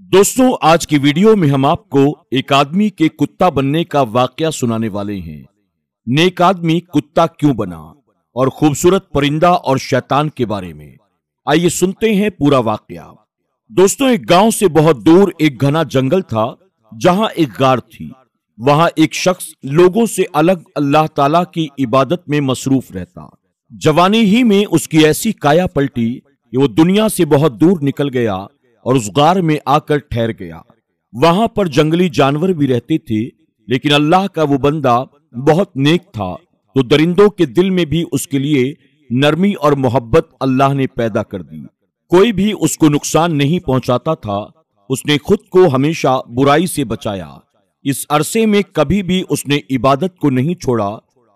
दोस्तों, आज की वीडियो में हम आपको एक आदमी के कुत्ता बनने का वाकया सुनाने वाले हैं। नेक आदमी कुत्ता क्यों बना और खूबसूरत परिंदा और शैतान के बारे में। आइए सुनते हैं पूरा वाकया। दोस्तों, एक गांव से बहुत दूर एक घना जंगल था जहां एक गार थी। वहां एक शख्स लोगों से अलग अल्लाह ताला की इबादत में मसरूफ रहता। जवानी ही में उसकी ऐसी काया पलटी कि वो दुनिया से बहुत दूर निकल गया और उस गार में आकर ठहर गया। वहां पर जंगली जानवर भी रहते थे, लेकिन अल्लाह का वो बंदा बहुत नेक था, तो दरिंदों के दिल में भी उसके लिए नरमी और मोहब्बत अल्लाह ने पैदा कर दी। कोई भी उसको नुकसान नहीं पहुंचाता था। उसने खुद को हमेशा बुराई से बचाया। इस अरसे में कभी भी उसने इबादत को नहीं छोड़ा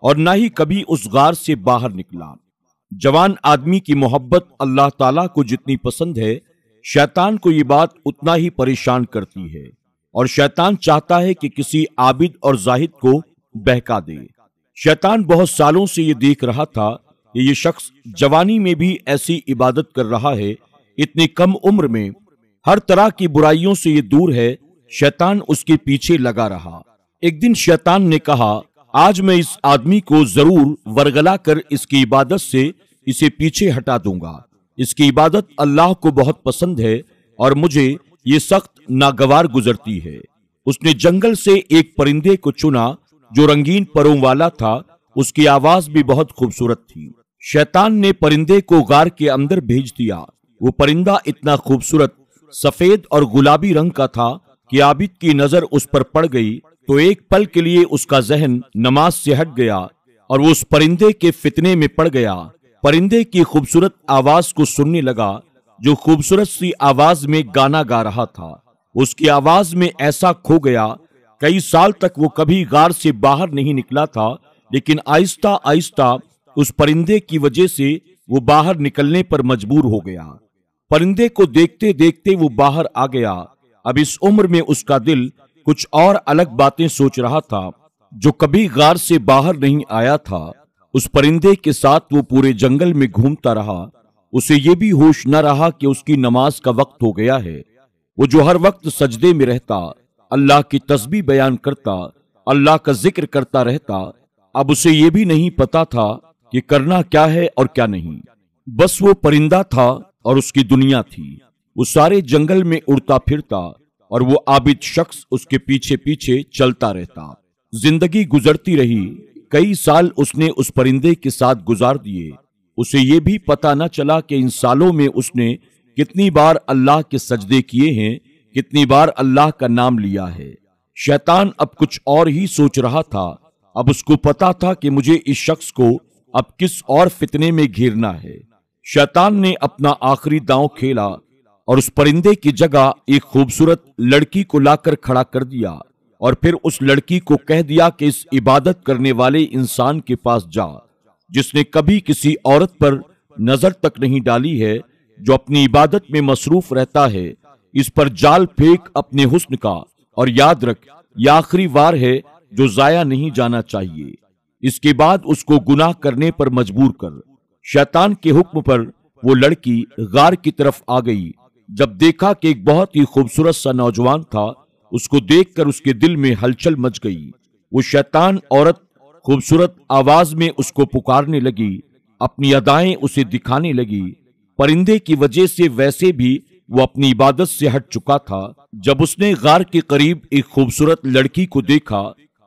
और न ही कभी उस गार से बाहर निकला। जवान आदमी की मोहब्बत अल्लाह ताला को जितनी पसंद है, शैतान को ये बात उतना ही परेशान करती है, और शैतान चाहता है कि किसी आबिद और जाहिद को बहका दे। शैतान बहुत सालों से ये देख रहा था कि ये शख्स जवानी में भी ऐसी इबादत कर रहा है, इतनी कम उम्र में हर तरह की बुराइयों से ये दूर है। शैतान उसके पीछे लगा रहा। एक दिन शैतान ने कहा, आज मैं इस आदमी को जरूर वरगला कर इसकी इबादत से इसे पीछे हटा दूंगा। इसकी इबादत अल्लाह को बहुत पसंद है और मुझे ये सख्त नागवार गुजरती है। उसने जंगल से एक परिंदे को चुना जो रंगीन परों वाला था। उसकी आवाज भी बहुत खूबसूरत थी। शैतान ने परिंदे को गार के अंदर भेज दिया। वो परिंदा इतना खूबसूरत सफेद और गुलाबी रंग का था कि आबिद की नजर उस पर पड़ गई तो एक पल के लिए उसका जहन नमाज से हट गया और वो उस परिंदे के फितने में पड़ गया। परिंदे की खूबसूरत आवाज को सुनने लगा, जो खूबसूरत सी आवाज में गाना गा रहा था। उसकी आवाज में ऐसा खो गया। कई साल तक वो कभी गार से बाहर नहीं निकला था, लेकिन आहिस्ता आहिस्ता उस परिंदे की वजह से वो बाहर निकलने पर मजबूर हो गया। परिंदे को देखते देखते वो बाहर आ गया। अब इस उम्र में उसका दिल कुछ और अलग बातें सोच रहा था, जो कभी गार से बाहर नहीं आया था। उस परिंदे के साथ वो पूरे जंगल में घूमता रहा। उसे ये भी होश न रहा कि उसकी नमाज का वक्त हो गया है। वो जो हर वक्त सजदे में रहता, अल्लाह की तस्बीह बयान करता, अल्लाह का जिक्र करता रहता, अब उसे ये भी नहीं पता था कि करना क्या है और क्या नहीं। बस वो परिंदा था और उसकी दुनिया थी। वो सारे जंगल में उड़ता फिरता और वो आबिद शख्स उसके पीछे पीछे चलता रहता। जिंदगी गुजरती रही। कई साल उसने उस परिंदे के साथ गुजार दिए। उसे ये भी पता न चला कि इन सालों में उसने कितनी बार अल्लाह के सजदे किए हैं, कितनी बार अल्लाह का नाम लिया है। शैतान अब कुछ और ही सोच रहा था। अब उसको पता था कि मुझे इस शख्स को अब किस और फितने में घेरना है। शैतान ने अपना आखिरी दांव खेला और उस परिंदे की जगह एक खूबसूरत लड़की को लाकर खड़ा कर दिया और फिर उस लड़की को कह दिया कि इस इबादत करने वाले इंसान के पास जा, जिसने कभी किसी औरत पर नजर तक नहीं डाली है, जो अपनी इबादत में मसरूफ रहता है। इस पर जाल फेंक अपने हुस्न का, और याद रख, यह आखिरी वार है जो जाया नहीं जाना चाहिए। इसके बाद उसको गुनाह करने पर मजबूर कर। शैतान के हुक्म पर वो लड़की गार की तरफ आ गई। जब देखा कि एक बहुत ही खूबसूरत सा नौजवान था, उसको देखकर उसके दिल में हलचल मच गई। वो शैतान औरत खूबसूरत आवाज में उसको पुकारने लगी, अपनी अदाएं उसे दिखाने लगी। परिंदे की वजह से वैसे भी वो अपनी इबादत से हट चुका था। जब उसने गार के करीब एक खूबसूरत लड़की को देखा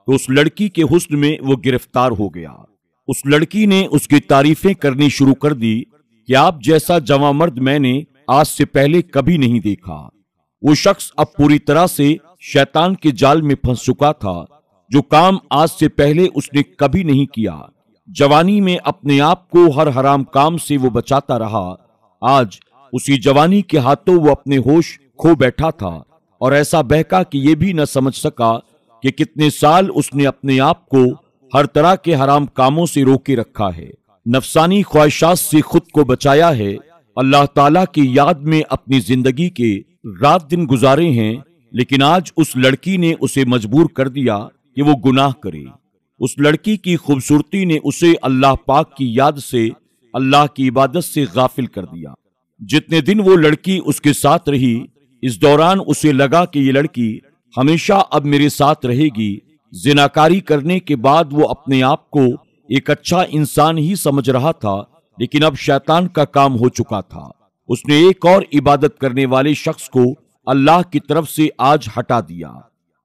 तो उस लड़की के हुस्न में वो गिरफ्तार हो गया। उस लड़की ने उसकी तारीफें करनी शुरू कर दी कि आप जैसा जवां मर्द मैंने आज से पहले कभी नहीं देखा। वो शख्स अब पूरी तरह से शैतान के जाल में फंस चुका था, जो काम आज से पहले उसने कभी नहीं किया। जवानी में अपने आप को हर हराम काम से वो बचाता रहा। आज उसी जवानी के हाथों वो अपने होश खो बैठा था और ऐसा बहका कि ये भी न समझ सका कि कितने साल उसने अपने आप को हर तरह के हराम कामों से रोके रखा है, नफसानी ख्वाहिशात से खुद को बचाया है, अल्लाह ताला की याद में अपनी जिंदगी के रात दिन गुजारे हैं। लेकिन आज उस लड़की ने उसे मजबूर कर दिया कि वो गुनाह करे। उस लड़की की खूबसूरती ने उसे अल्लाह पाक की याद से, अल्लाह की इबादत से गाफिल कर दिया। जितने दिन वो लड़की उसके साथ रही, इस दौरान उसे लगा कि ये लड़की हमेशा अब मेरे साथ रहेगी। जिनाकारी करने के बाद वो अपने आप को एक अच्छा इंसान ही समझ रहा था, लेकिन अब शैतान का काम हो चुका था। उसने एक और इबादत करने वाले शख्स को अल्लाह की तरफ से आज हटा दिया।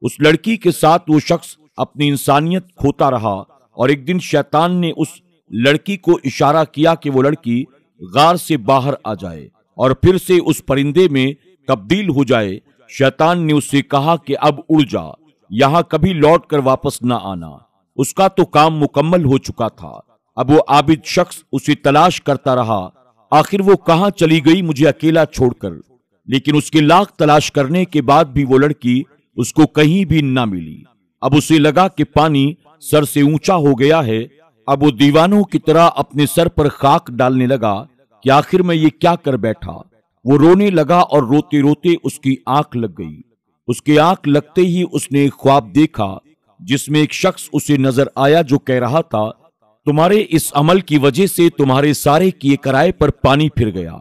उस लड़की के साथ वो शख्स अपनी इंसानियत खोता रहा और एक दिन शैतान ने उस लड़की को इशारा किया कि वो लड़की गार से बाहर आ जाए और फिर से उस परिंदे में तब्दील हो जाए। शैतान ने उससे कहा कि अब उड़ जा, यहां कभी लौट कर वापस ना आना। उसका तो काम मुकम्मल हो चुका था। अब वो आबिद शख्स उसे तलाश करता रहा। आखिर वो कहां चली गई मुझे अकेला छोड़कर। लेकिन उसके लाख तलाश करने के बाद भी वो लड़की उसको कहीं भी ना मिली। अब उसे लगा कि पानी सर से ऊंचा हो गया है। अब वो दीवानों की तरह अपने सर पर खाक डालने लगा कि आखिर मैं ये क्या कर बैठा। वो रोने लगा और रोते रोते उसकी आंख लग गई। उसकी आंख लगते ही उसने एक ख्वाब देखा जिसमें एक शख्स उसे नजर आया जो कह रहा था, तुम्हारे इस अमल की वजह से तुम्हारे सारे किए कराए पर पानी फिर गया।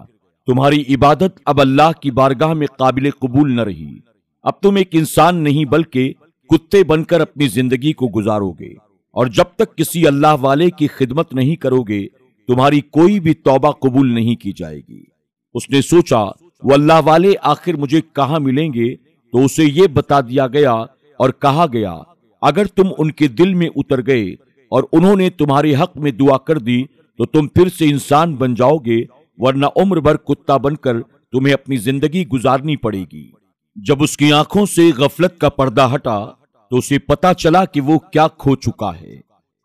तुम्हारी इबादत अब अल्लाह की बारगाह में काबिल कबूल न रही। अब तुम एक इंसान नहीं बल्कि कुत्ते बनकर अपनी जिंदगी को गुजारोगे, और जब तक किसी अल्लाह वाले की खिदमत नहीं करोगे तुम्हारी कोई भी तौबा कबूल नहीं की जाएगी। उसने सोचा वो अल्लाह वाले आखिर मुझे कहां मिलेंगे, तो उसे ये बता दिया गया और कहा गया, अगर तुम उनके दिल में उतर गए और उन्होंने तुम्हारे हक में दुआ कर दी तो तुम फिर से इंसान बन जाओगे, वरना उम्र भर कुत्ता बनकर तुम्हें अपनी जिंदगी गुजारनी पड़ेगी। जब उसकी आंखों से गफलत का पर्दा हटा तो उसे पता चला कि वो क्या खो चुका है।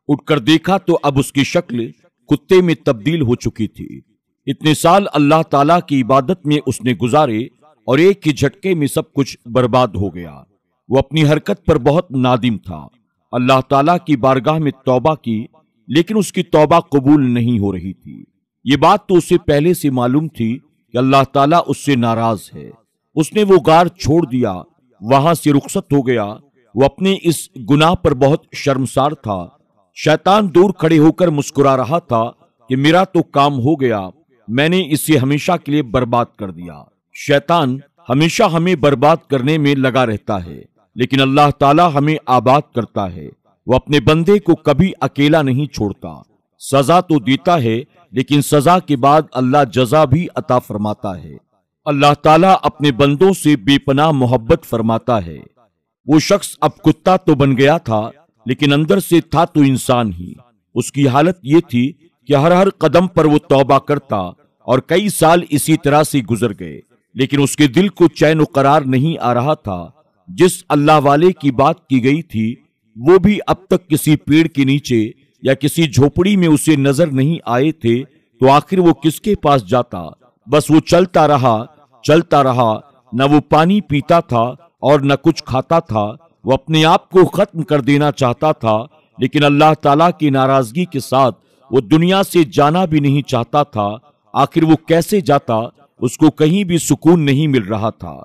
उठकर देखा तो अब उसकी शक्ल कुत्ते में तब्दील हो चुकी थी। इतने साल अल्लाह ताला की इबादत में उसने गुजारे और एक ही झटके में सब कुछ बर्बाद हो गया। वो अपनी हरकत पर बहुत नादिम था। अल्लाह ताला की बारगाह में तौबा की, लेकिन उसकी तौबा कबूल नहीं हो रही थी। ये बात तो उसे पहले से मालूम थी कि अल्लाह ताला उससे नाराज है। उसने वो गार छोड़ दिया, वहां से रुखसत हो गया। वो अपने इस गुनाह पर बहुत शर्मसार था। शैतान दूर खड़े होकर मुस्कुरा रहा था कि मेरा तो काम हो गया, मैंने इसे हमेशा के लिए बर्बाद कर दिया। शैतान हमेशा हमें बर्बाद करने में लगा रहता है, लेकिन अल्लाह ताला हमें आबाद करता है। वो अपने बंदे को कभी अकेला नहीं छोड़ता। सजा तो देता है, लेकिन सजा के बाद अल्लाह जजा भी अता फरमाता है। अल्लाह ताला अपने बंदों से बेपनाह मोहब्बत फरमाता है। वो शख्स अब कुत्ता तो बन गया था, लेकिन अंदर से था तो इंसान ही। उसकी हालत ये थी कि हर हर कदम पर वो तौबा करता, और कई साल इसी तरह से गुजर गए, लेकिन उसके दिल को चैन व करार नहीं आ रहा था। जिस अल्लाह वाले की बात की गई थी वो भी अब तक किसी पेड़ के नीचे या किसी झोपड़ी में उसे नजर नहीं आए थे। तो आखिर वो किसके पास जाता? बस वो चलता रहा। न वो पानी पीता था और न कुछ खाता था। वो अपने आप को खत्म कर देना चाहता था, लेकिन अल्लाह ताला की नाराजगी के साथ वो दुनिया से जाना भी नहीं चाहता था। आखिर वो कैसे जाता? उसको कहीं भी सुकून नहीं मिल रहा था।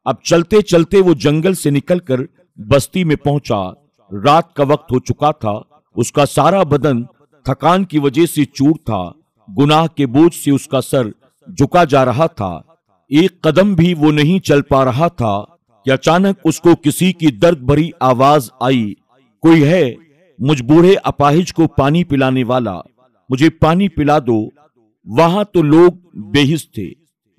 अब चलते चलते वो जंगल से निकलकर बस्ती में पहुंचा। रात का वक्त हो चुका था। उसका सारा बदन थकान की वजह से चूर था। गुनाह के बोझ से उसका सर झुका जा रहा था। एक कदम भी वो नहीं चल पा रहा था कि अचानक उसको किसी की दर्द भरी आवाज आई, कोई है? मुझ बूढ़े अपाहिज को पानी पिलाने वाला, मुझे पानी पिला दो। वहां तो लोग बेहिस थे।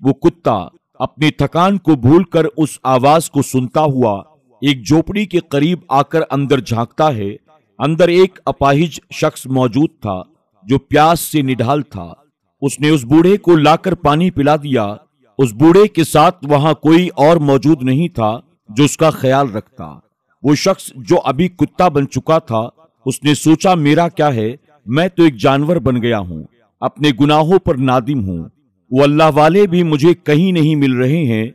वो कुत्ता अपनी थकान को भूलकर उस आवाज को सुनता हुआ एक झोपड़ी के करीब आकर अंदर झांकता है। अंदर एक अपाहिज शख्स मौजूद था जो प्यास से निढाल था। उसने उस बूढ़े को लाकर पानी पिला दिया। उस बूढ़े के साथ वहां कोई और मौजूद नहीं था जो उसका ख्याल रखता। वो शख्स जो अभी कुत्ता बन चुका था, उसने सोचा मेरा क्या है, मैं तो एक जानवर बन गया हूं, अपने गुनाहों पर नादिम हूं। वो अल्लाह वाले भी मुझे कहीं नहीं मिल रहे हैं।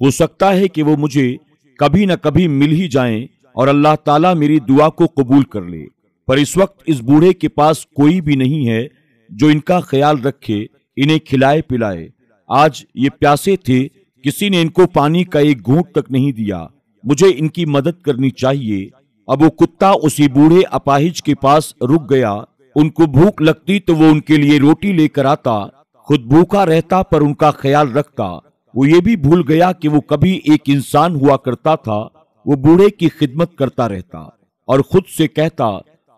हो सकता है कि वो मुझे कभी न कभी मिल ही जाएं और अल्लाह ताला मेरी दुआ को कबूल कर ले। पर इस वक्त इस बूढ़े के पास कोई भी नहीं है जो इनका ख्याल रखे, इन्हें खिलाए पिलाए। आज ये प्यासे थे, किसी ने इनको पानी का एक घूंट तक नहीं दिया। मुझे इनकी मदद करनी चाहिए। अब वो कुत्ता उसी बूढ़े अपाहिज के पास रुक गया। उनको भूख लगती तो वो उनके लिए रोटी लेकर आता, खुद भूखा रहता पर उनका ख्याल रखता। وہ یہ بھی بھول گیا کہ وہ کبھی ایک انسان ہوا کرتا تھا۔ وہ بوڑھے کی خدمت کرتا رہتا اور خود سے کہتا،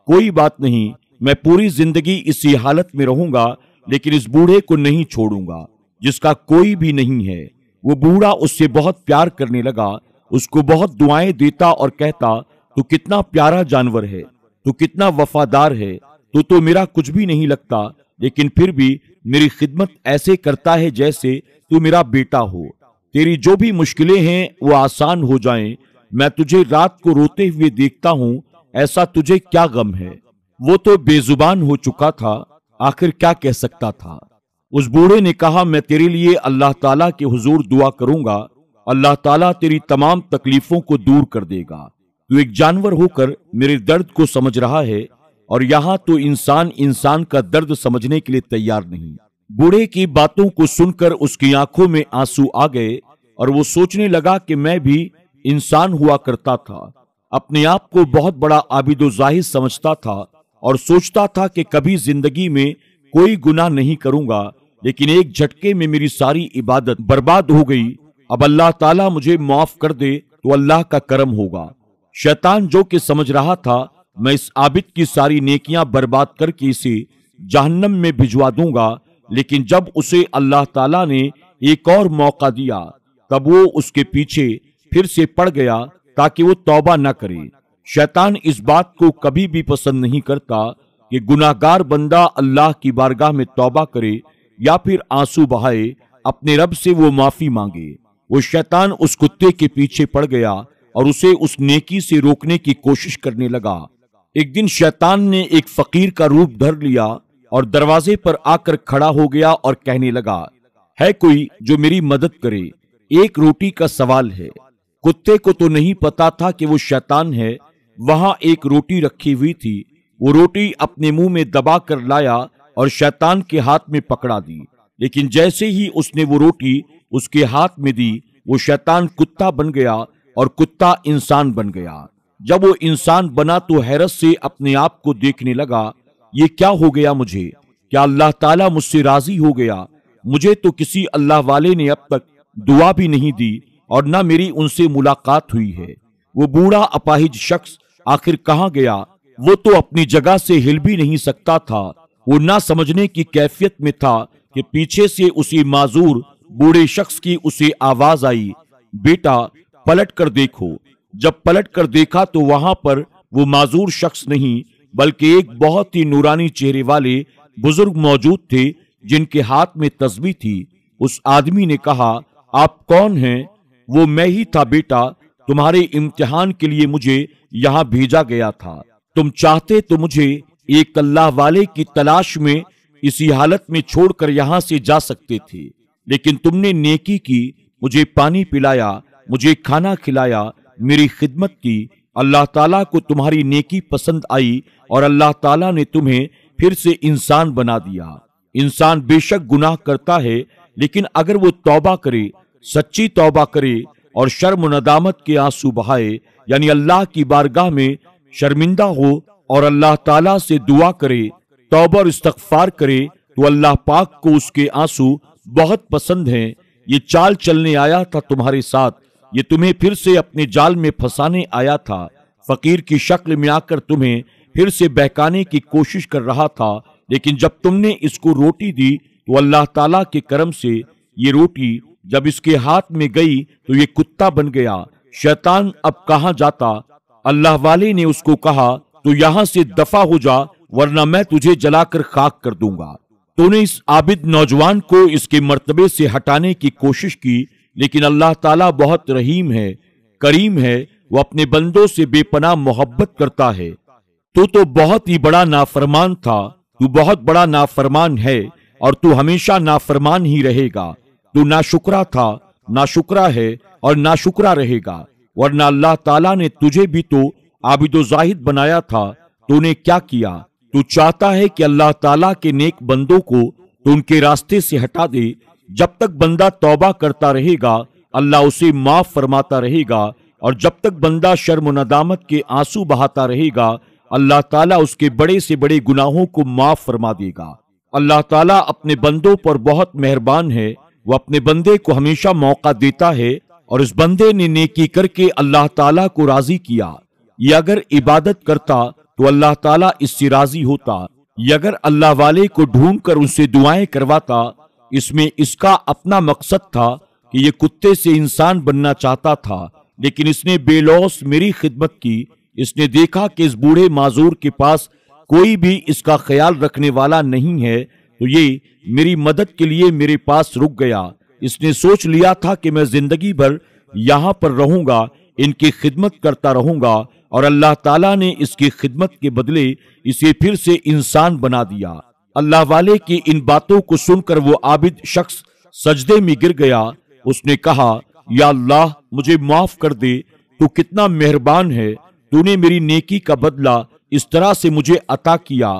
کوئی بات نہیں، میں پوری زندگی اسی حالت میں رہوں گا، لیکن اس بوڑھے کو نہیں چھوڑوں گا جس کا کوئی بھی نہیں ہے۔ وہ بوڑھا اس سے بہت پیار کرنے لگا، اس کو بہت دعائیں دیتا اور کہتا، تو کتنا پیارا جانور ہے، تو کتنا وفادار ہے، تو میرا کچھ بھی نہیں لگتا، لیکن پھر بھی میری خدمت ایسے کرتا ہے جیسے تو میرا بیٹا ہو۔ تیری جو بھی مشکلیں ہیں وہ آسان ہو جائیں، میں تجھے رات کو روتے ہوئے دیکھتا ہوں، ایسا تجھے کیا غم ہے؟ وہ تو بے زبان ہو چکا تھا، آخر کیا کہہ سکتا تھا؟ اس بوڑھے نے کہا، میں تیرے لیے اللہ تعالیٰ کے حضور دعا کروں گا، اللہ تعالیٰ تیری تمام تکلیفوں کو دور کر دے گا۔ تو ایک جانور ہو کر میرے درد کو سمجھ رہا ہے، اور یہاں تو انسان کا درد سمجھنے کے لیے تیار نہیں۔ بوڑھے کی باتوں کو سن کر اس کی آنکھوں میں آنسو آ گئے، اور وہ سوچنے لگا کہ میں بھی انسان ہوا کرتا تھا، اپنے آپ کو بہت بڑا عابد و زاہد سمجھتا تھا، اور سوچتا تھا کہ کبھی زندگی میں کوئی گناہ نہیں کروں گا، لیکن ایک جھٹکے میں میری ساری عبادت برباد ہو گئی۔ اب اللہ تعالیٰ مجھے معاف کر دے تو اللہ کا کرم ہوگا۔ شیطان جو کہ سمجھ رہا تھا میں اس عابد کی ساری نیکیاں برباد کر کے اسے جہنم میں بھجوا دوں گا، لیکن جب اسے اللہ تعالیٰ نے ایک اور موقع دیا تب وہ اس کے پیچھے پھر سے پڑ گیا تاکہ وہ توبہ نہ کرے۔ شیطان اس بات کو کبھی بھی پسند نہیں کرتا کہ گناہگار بندہ اللہ کی بارگاہ میں توبہ کرے یا پھر آنسو بہائے، اپنے رب سے وہ معافی مانگے۔ وہ شیطان اس کتے کے پیچھے پڑ گیا اور اسے اس نیکی سے روکنے کی کوشش کرنے لگا۔ ایک دن شیطان نے ایک فقیر کا روپ دھر لیا اور دروازے پر آ کر کھڑا ہو گیا اور کہنے لگا، ہے کوئی جو میری مدد کرے، ایک روٹی کا سوال ہے۔ کتے کو تو نہیں پتا تھا کہ وہ شیطان ہے۔ وہاں ایک روٹی رکھی ہوئی تھی، وہ روٹی اپنے منہ میں دبا کر لایا اور شیطان کے ہاتھ میں پکڑا دی، لیکن جیسے ہی اس نے وہ روٹی اس کے ہاتھ میں دی، وہ شیطان کتا بن گیا اور کتا انسان بن گیا۔ جب وہ انسان بنا تو حیرت سے اپنے آپ کو دیکھنے لگا، یہ کیا ہو گیا مجھے؟ کیا اللہ تعالیٰ مجھ سے راضی ہو گیا؟ مجھے تو کسی اللہ والے نے اب تک دعا بھی نہیں دی اور نہ میری ان سے ملاقات ہوئی ہے۔ وہ بوڑھا اپاہج شخص آخر کہاں گیا؟ وہ تو اپنی جگہ سے ہل بھی نہیں سکتا تھا۔ وہ نہ سمجھنے کی کیفیت میں تھا کہ پیچھے سے اسی معذور بوڑھے شخص کی اسے آواز آئی، بیٹا پلٹ کر دیکھو۔ جب پلٹ کر دیکھا تو وہاں پر وہ معذور شخص نہیں بلکہ ایک بہت ہی نورانی چہرے والے بزرگ موجود تھے جن کے ہاتھ میں تسبیح تھی۔ اس آدمی نے کہا، آپ کون ہیں؟ وہ میں ہی تھا بیٹا، تمہارے امتحان کے لیے مجھے یہاں بھیجا گیا تھا۔ تم چاہتے تو مجھے ایک اللہ والے کی تلاش میں اسی حالت میں چھوڑ کر یہاں سے جا سکتے تھے، لیکن تم نے نیکی کی، مجھے پانی پلایا، مجھے کھانا کھلایا، میری خدمت کی۔ اللہ تعالیٰ کو تمہاری نیکی پسند آئی اور اللہ تعالیٰ نے تمہیں پھر سے انسان بنا دیا۔ انسان بے شک گناہ کرتا ہے، لیکن اگر وہ توبہ کرے، سچی توبہ کرے اور شرم و ندامت کے آنسو بہائے، یعنی اللہ کی بارگاہ میں شرمندہ ہو اور اللہ تعالیٰ سے دعا کرے، توبہ اور استغفار کرے، تو اللہ پاک کو اس کے آنسو بہت پسند ہیں۔ یہ چال چلنے آیا تھا تمہارے ساتھ، یہ تمہیں پھر سے اپنے جال میں پھنسانے آیا تھا، فقیر کی شکل میں آ کر تمہیں پھر سے بہکانے کی کوشش کر رہا تھا، لیکن جب تم نے اس کو روٹی دی تو اللہ تعالیٰ کے کرم سے یہ روٹی جب اس کے ہاتھ میں گئی تو یہ کتا بن گیا۔ شیطان اب کہاں جاتا؟ اللہ والے نے اس کو کہا، تو یہاں سے دفع ہو جا ورنہ میں تجھے جلا کر خاک کر دوں گا۔ تو نے اس عابد نوجوان کو اس کے مرتبے سے ہٹانے کی کوشش کی، لیکن اللہ تعالیٰ بہت رحیم ہے، کریم ہے، وہ اپنے بندوں سے بے پناہ محبت کرتا ہے۔ تو بہت ہی بڑا نافرمان تھا، تو بہت بڑا نافرمان ہے اور تو ہمیشہ نافرمان ہی رہے گا۔ تو ناشکرا تھا، ناشکرا ہے اور ناشکرا رہے گا، ورنہ اللہ تعالیٰ نے تجھے بھی تو عابد و زاہد بنایا تھا۔ تو نے کیا کیا؟ تو چاہتا ہے کہ اللہ تعالیٰ کے نیک بندوں کو تو ان کے راستے سے ہٹا دے۔ جب تک بندہ توبہ کرتا رہے گا اللہ اسے معاف فرماتا رہے گا، اور جب تک بندہ شرم و ندامت کے آنسو بہاتا رہے گا اللہ تعالیٰ اس کے بڑے سے بڑے گناہوں کو معاف فرما دے گا۔ اللہ تعالیٰ اپنے بندوں پر بہت مہربان ہے، وہ اپنے بندے کو ہمیشہ موقع دیتا ہے، اور اس بندے نے نیکی کر کے اللہ تعالیٰ کو راضی کیا، یہ اگر عبادت کرتا تو اللہ تعالیٰ اس سے راضی ہوتا، یہ اگر اللہ والے کو ڈھونڈ کر ان سے دعائیں کرواتا، اس میں اس کا اپنا مقصد تھا کہ یہ کتے سے انسان بننا چاہتا تھا، لیکن اس نے بے لوث میری خدمت کی۔ اس نے دیکھا کہ اس بوڑھے معذور کے پاس کوئی بھی اس کا خیال رکھنے والا نہیں ہے، تو یہ میری مدد کے لیے میرے پاس رک گیا۔ اس نے سوچ لیا تھا کہ میں زندگی بھر یہاں پر رہوں گا، ان کی خدمت کرتا رہوں گا، اور اللہ تعالیٰ نے اس کی خدمت کے بدلے اسے پھر سے انسان بنا دیا۔ اللہ والے کی ان باتوں کو سن کر وہ عابد شخص سجدے میں گر گیا۔ اس نے کہا، یا اللہ مجھے معاف کر دے، تو کتنا مہربان ہے، تو نے میری نیکی کا بدلہ اس طرح سے مجھے عطا کیا۔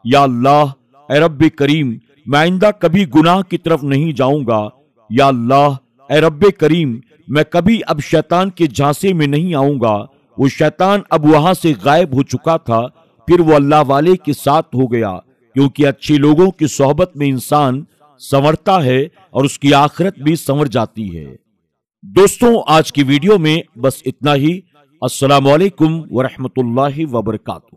یا اللہ اے رب کریم، میں آئندہ کبھی گناہ کی طرف نہیں جاؤں گا۔ یا اللہ اے رب کریم، میں کبھی اب شیطان کے جھانسے میں نہیں آؤں گا۔ وہ شیطان اب وہاں سے غائب ہو چکا تھا، پھر وہ اللہ والے کے ساتھ ہو گیا، کیونکہ اچھے لوگوں کی صحبت میں انسان سنورتا ہے اور اس کی آخرت بھی سنور جاتی ہے۔ دوستوں، آج کی ویڈیو میں بس اتنا ہی۔ السلام علیکم ورحمۃ اللہ وبرکاتہ۔